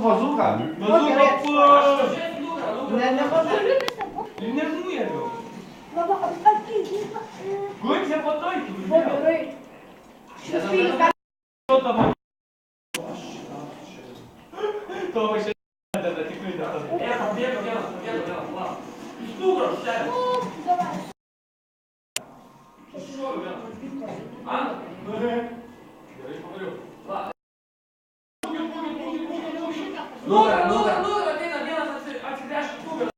bazuką. Bazuką puš. Nepažiūrėkite. Nenuėmiau. Kur nepataikiau? Gerai. Šis pylis gali... To va šiandien tada tikrai netada. Pabėgo vienas, va. Iš nugro šiandien. Davai. Šuoju vienas. Ant? Gerai, pagaliau. Va. Nugar, ateina vienas atsigręžti nugarą.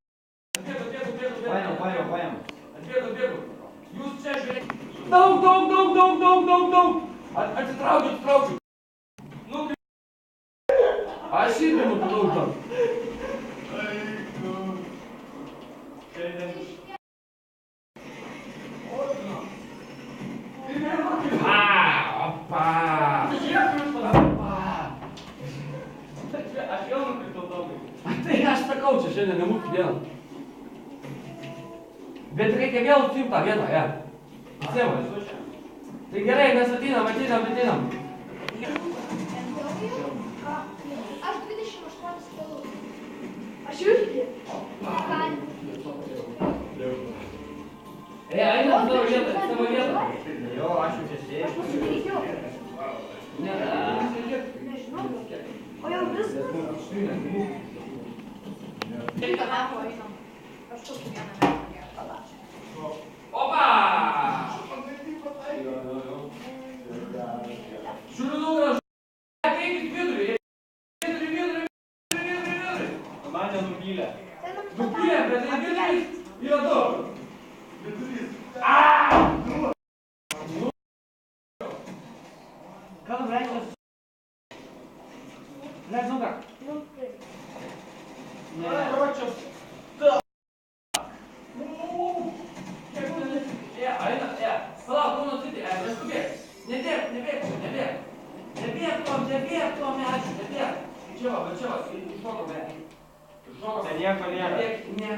Atbėgu. Atbėgu. Jūs čia žiūrėkite. Daug. Atsitraukiu. Nu, aš irgi nupadaug tam. Opa! Aš vėl nukritau daugai. Tai aš sakau, čia šiandien nemūkiu dieną. Bet reikia vėl atsimt tą vietą, ja. Atsimt. Tai gerai, mes ateinam. Aš 28 kilų. Aš irgi. Einam savo vietą. Jo, aš jau čia sėdžiu. Aš pasitikėjau. Ne. Nežinau. O jau viskas. Kitą metą einam. Kažkur vieną metą palačią. Opa! Šiuriu nugarą. Ateikit vidurį. Mane nuvylė. Nuvylė, bet tai vidurys yra daug. Vidurys. Ką tu reiškia? Leidz nugarą. Ne. Ročios. Palauk, kūno sritį, neskubėk. Nebėg tom medžiu, nebėg. Čia va, iššoko, be. Ten nieko nėra. Nebėg, ne.